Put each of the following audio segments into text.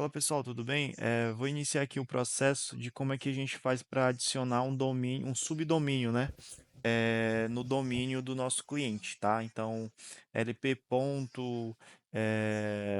Fala pessoal, tudo bem? Vou iniciar aqui o processo de como é que a gente faz para adicionar um domínio, um subdomínio, né? No domínio do nosso cliente, tá? Então, lp ponto,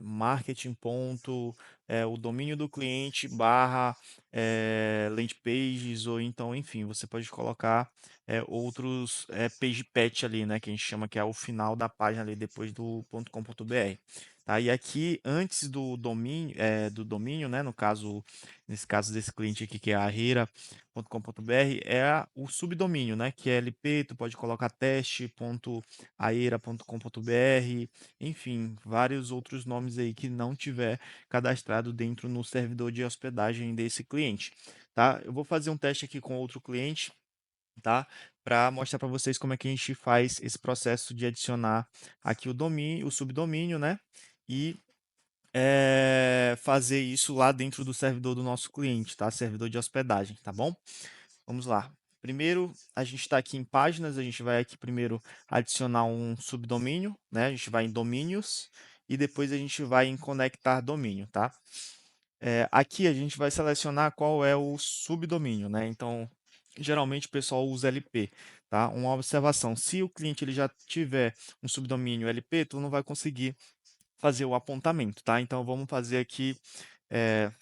marketing ponto, o domínio do cliente barra landing pages, ou então, enfim, você pode colocar outros page patch ali, né? Que a gente chama que é o final da página ali depois do .com.br. Tá? E aqui, antes do domínio, né? Nesse caso desse cliente aqui, que é a Aira.com.br, é o subdomínio, né? Que é LP, tu pode colocar teste.aira.com.br, enfim, vários outros nomes aí que não tiver cadastrado dentro no servidor de hospedagem desse cliente, tá? Eu vou fazer um teste aqui com outro cliente, tá? Para mostrar para vocês como é que a gente faz esse processo de adicionar aqui o domínio, o subdomínio, né? E fazer isso lá dentro do servidor do nosso cliente, tá? Servidor de hospedagem, tá bom? Vamos lá. Primeiro, a gente está aqui em páginas, a gente vai aqui primeiro adicionar um subdomínio, né? A gente vai em domínios e depois a gente vai em conectar domínio, tá? Aqui a gente vai selecionar qual é o subdomínio, né? Então, geralmente o pessoal usa LP, tá? Uma observação, se o cliente ele já tiver um subdomínio LP, tu não vai conseguir fazer o apontamento, tá? Então, vamos fazer aqui é,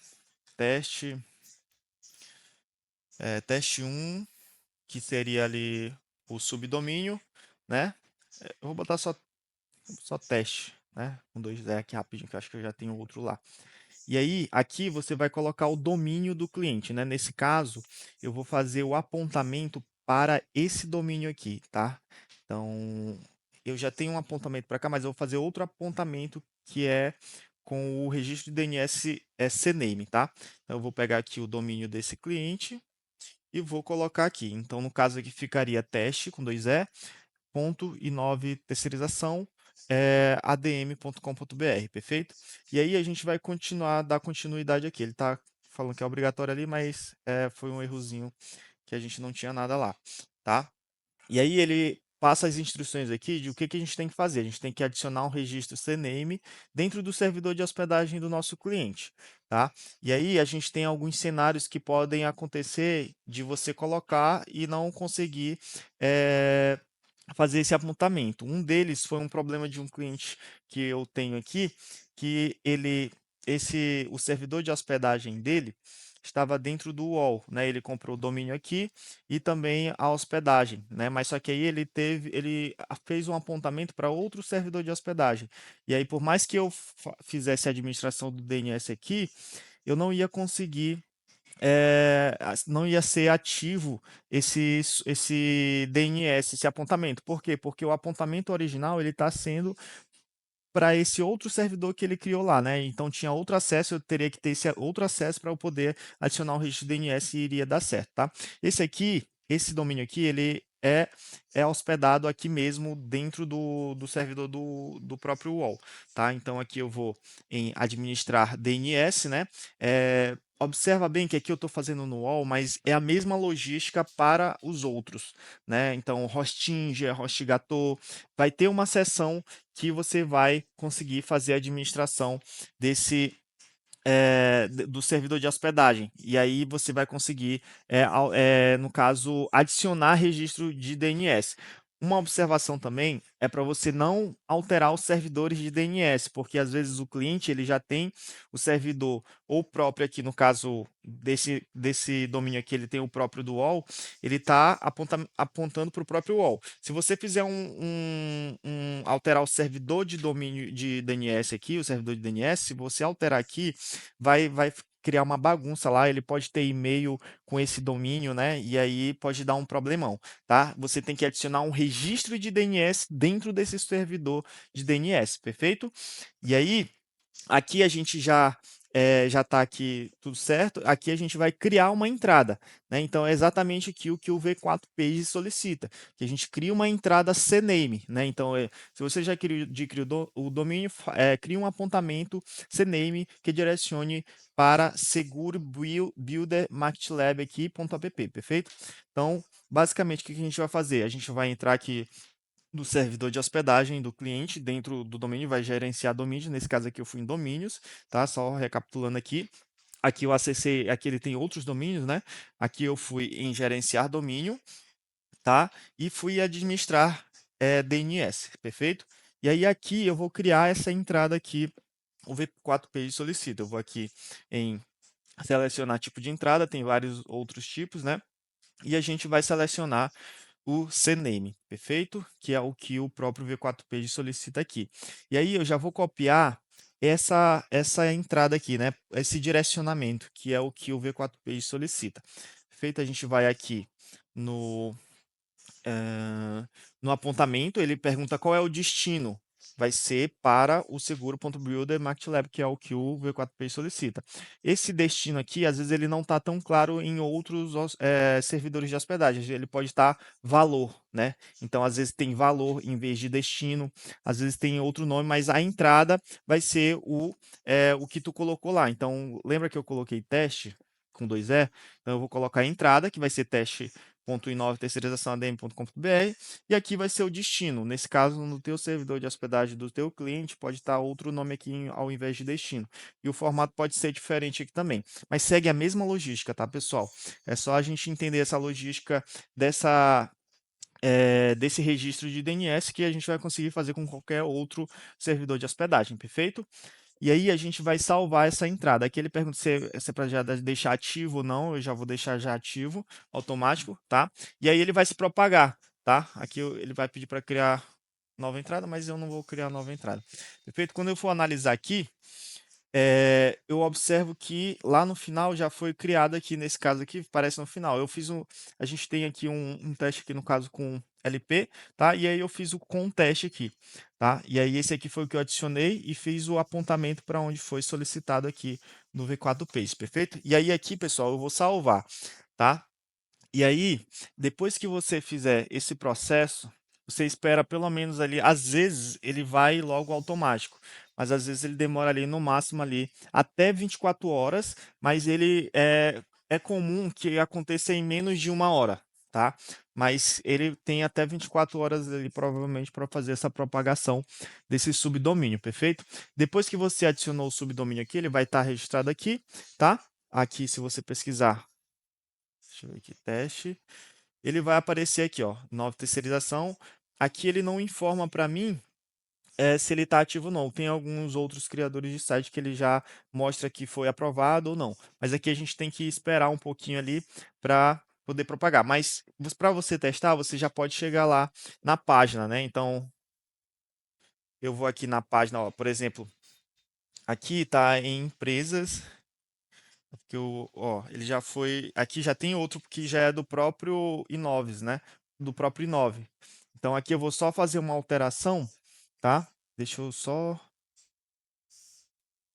teste, teste 1, que seria ali o subdomínio, né? Eu vou botar só teste, né? Um, dois, aqui rapidinho, que eu acho que eu já tenho outro lá. E aí, aqui você vai colocar o domínio do cliente, né? Nesse caso, eu vou fazer o apontamento para esse domínio aqui, tá? Então, eu já tenho um apontamento para cá, mas eu vou fazer outro apontamento que é com o registro de DNS CNAME, tá? Então, eu vou pegar aqui o domínio desse cliente e vou colocar aqui. Então, no caso aqui ficaria teste com dois E, ponto e 9 terceirização adm.com.br, perfeito? E aí a gente vai continuar, dar continuidade aqui. Ele está falando que é obrigatório ali, mas foi um errozinho que a gente não tinha nada lá, tá? E aí ele passa as instruções aqui de o que a gente tem que fazer. A gente tem que adicionar um registro CNAME dentro do servidor de hospedagem do nosso cliente, tá? E aí a gente tem alguns cenários que podem acontecer de você colocar e não conseguir fazer esse apontamento. Um deles foi um problema de um cliente que eu tenho aqui, que o servidor de hospedagem dele estava dentro do UOL, né? Ele comprou o domínio aqui e também a hospedagem, né? Mas só que aí ele fez um apontamento para outro servidor de hospedagem. E aí, por mais que eu fizesse a administração do DNS aqui, eu não ia conseguir não ia ser ativo esse DNS, esse apontamento. Por quê? Porque o apontamento original ele está sendo para esse outro servidor que ele criou lá, né? Então tinha outro acesso, eu teria que ter esse outro acesso para eu poder adicionar o registro de DNS e iria dar certo, tá? Esse domínio aqui, ele é hospedado aqui mesmo dentro do servidor do próprio UOL, tá? Então aqui eu vou em administrar DNS, né? Observa bem que aqui eu estou fazendo no UOL, mas é a mesma logística para os outros, né? Então, Hostinger, HostGator, vai ter uma seção que você vai conseguir fazer a administração do servidor de hospedagem. E aí você vai conseguir, no caso, adicionar registro de DNS. Uma observação também é para você não alterar os servidores de DNS, porque às vezes o cliente ele já tem o servidor ou próprio aqui, no caso desse domínio aqui, ele tem o próprio do UOL, ele está apontando para o próprio UOL. Se você fizer alterar o servidor de domínio de DNS aqui, o servidor de DNS, se você alterar aqui, vai criar uma bagunça lá, ele pode ter e-mail com esse domínio, né? E aí pode dar um problemão, tá? Você tem que adicionar um registro de DNS dentro desse servidor de DNS, perfeito? E aí, aqui a gente já está aqui tudo certo. Aqui a gente vai criar uma entrada, né? Então é exatamente aqui o que o V4 Page solicita, que a gente cria uma entrada CNAME, né? Então se você já criou o domínio, cria um apontamento CNAME que direcione para seguro builder marketlab aqui.app, perfeito? Então basicamente o que a gente vai fazer? A gente vai entrar aqui do servidor de hospedagem do cliente dentro do domínio, vai gerenciar domínio. Nesse caso aqui eu fui em domínios, tá? Só recapitulando aqui. Aqui eu acessei, aqui ele tem outros domínios, né? Aqui eu fui em gerenciar domínio, tá? E fui administrar DNS, perfeito? E aí aqui eu vou criar essa entrada aqui, o V4 Page solicita. Eu vou aqui em selecionar tipo de entrada, tem vários outros tipos, né? E a gente vai selecionar o CNAME, perfeito? Que é o que o próprio V4 Page solicita aqui. E aí eu já vou copiar essa entrada aqui, né? Esse direcionamento, que é o que o V4 Page solicita. Perfeito? A gente vai aqui no no apontamento, ele pergunta qual é o destino. Vai ser para o seguro.builder MarketLab, que é o que o V4P solicita. Esse destino aqui, às vezes, ele não está tão claro em outros servidores de hospedagem. Ele pode estar valor, né? Então, às vezes, tem valor em vez de destino, às vezes tem outro nome, mas a entrada vai ser o que tu colocou lá. Então, lembra que eu coloquei teste com 2E? Então, eu vou colocar a entrada, que vai ser teste .inove terceirização adm.com.br, e aqui vai ser o destino. Nesse caso, no teu servidor de hospedagem do teu cliente, pode estar outro nome aqui ao invés de destino. E o formato pode ser diferente aqui também. Mas segue a mesma logística, tá, pessoal? É só a gente entender essa logística desse registro de DNS que a gente vai conseguir fazer com qualquer outro servidor de hospedagem, perfeito? E aí a gente vai salvar essa entrada. Aqui ele pergunta se é para já deixar ativo ou não. Eu já vou deixar já ativo, automático, tá? E aí ele vai se propagar, tá? Aqui ele vai pedir para criar nova entrada, mas eu não vou criar nova entrada. Perfeito? Quando eu for analisar aqui, eu observo que lá no final já foi criado aqui, nesse caso aqui, parece no final. A gente tem aqui um teste aqui, no caso, com LP, tá? E aí eu fiz o com teste aqui, tá? E aí esse aqui foi o que eu adicionei e fiz o apontamento para onde foi solicitado aqui no V4 Page, perfeito? E aí aqui, pessoal, eu vou salvar, tá? E aí, depois que você fizer esse processo, você espera pelo menos ali, às vezes ele vai logo automático, mas às vezes ele demora ali no máximo ali até 24 horas, mas ele é comum que aconteça em menos de 1 hora, tá? Mas ele tem até 24 horas ali provavelmente para fazer essa propagação desse subdomínio, perfeito? Depois que você adicionou o subdomínio aqui, ele vai estar registrado aqui, tá? Aqui, se você pesquisar, deixa eu ver aqui, teste. Ele vai aparecer aqui, ó, nova terceirização. Aqui ele não informa para mim se ele está ativo ou não. Tem alguns outros criadores de site que ele já mostra que foi aprovado ou não. Mas aqui a gente tem que esperar um pouquinho ali para poder propagar. Mas para você testar, você já pode chegar lá na página, né? Então, eu vou aqui na página, ó, por exemplo, aqui está em empresas. Que ele já foi. Aqui já tem outro que já é do próprio Inoves, né? Do próprio Inove. Então aqui eu vou só fazer uma alteração, tá? Deixa eu só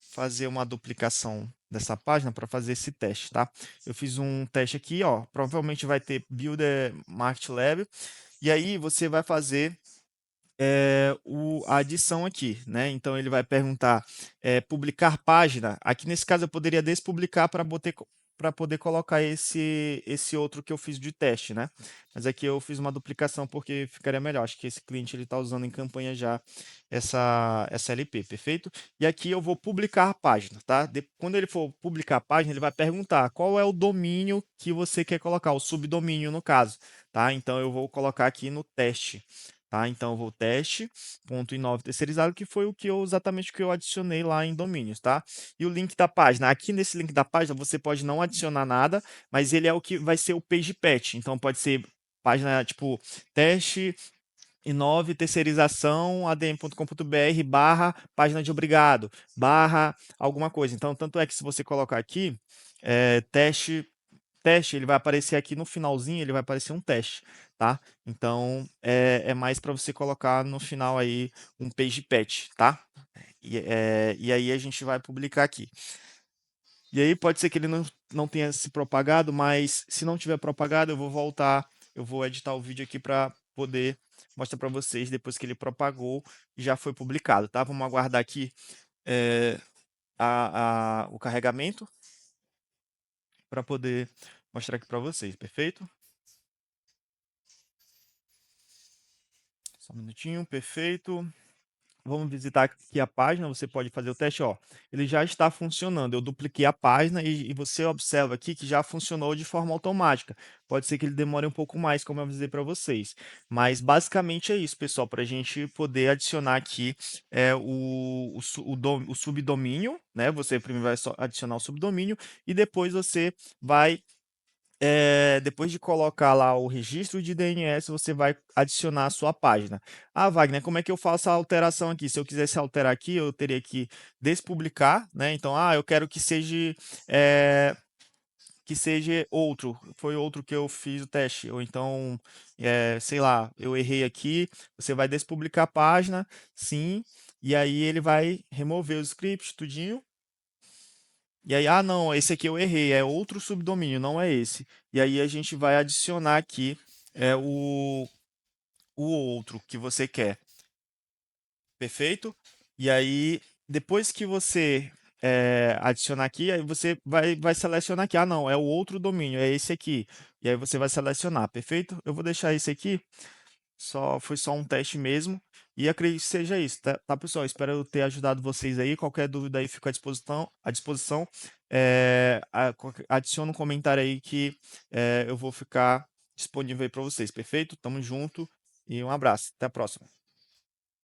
fazer uma duplicação dessa página para fazer esse teste, tá? Eu fiz um teste aqui, ó. Provavelmente vai ter Builder Market Lab. E aí você vai fazer a adição aqui, né? Então ele vai perguntar publicar página. Aqui nesse caso eu poderia despublicar para poder colocar esse outro que eu fiz de teste, né? Mas aqui eu fiz uma duplicação porque ficaria melhor. Acho que esse cliente ele está usando em campanha já essa LP, perfeito? E aqui eu vou publicar a página, tá? Quando ele for publicar a página, ele vai perguntar qual é o domínio que você quer colocar, o subdomínio no caso, tá? Então eu vou colocar aqui no teste. Tá? Então, eu vou teste, ponto .inove terceirizado, que foi exatamente o que eu adicionei lá em domínios, tá? E o link da página. Aqui nesse link da página, você pode não adicionar nada, mas ele é o que vai ser o page patch. Então, pode ser página tipo teste inove terceirização adm.com.br barra página de obrigado, barra alguma coisa. Então, tanto é que se você colocar aqui, teste, ele vai aparecer aqui no finalzinho, ele vai aparecer um teste, tá? Então, é mais para você colocar no final aí um page patch, tá? E aí a gente vai publicar aqui. E aí pode ser que ele não tenha se propagado, mas se não tiver propagado, eu vou voltar, eu vou editar o vídeo aqui para poder mostrar para vocês depois que ele propagou e já foi publicado, tá? Vamos aguardar aqui o carregamento para poder mostrar aqui para vocês, perfeito? Só um minutinho, perfeito. Vamos visitar aqui a página, você pode fazer o teste, ó. Ele já está funcionando. Eu dupliquei a página e você observa aqui que já funcionou de forma automática. Pode ser que ele demore um pouco mais, como eu avisei para vocês. Mas basicamente é isso, pessoal, para a gente poder adicionar aqui o subdomínio, né? Você primeiro vai adicionar o subdomínio e depois você vai depois de colocar lá o registro de DNS, você vai adicionar a sua página. Ah, Wagner, como é que eu faço a alteração aqui? Se eu quisesse alterar aqui, eu teria que despublicar, né? Então, eu quero eh, que seja outro. Foi outro que eu fiz o teste. Ou então, sei lá, eu errei aqui. Você vai despublicar a página, sim. E aí ele vai remover os scripts, tudinho. E aí, não, esse aqui eu errei, é outro subdomínio, não é esse. E aí a gente vai adicionar aqui é, o, o outro que você quer, perfeito? E aí, depois que você adicionar aqui, aí você vai selecionar aqui, não, é o outro domínio, é esse aqui. E aí você vai selecionar, perfeito? Eu vou deixar esse aqui. Foi só um teste mesmo. E acredito que seja isso, tá, pessoal? Espero eu ter ajudado vocês aí. Qualquer dúvida aí fica à disposição. Adiciona um comentário aí que eu vou ficar disponível aí para vocês, perfeito? Tamo junto e um abraço. Até a próxima.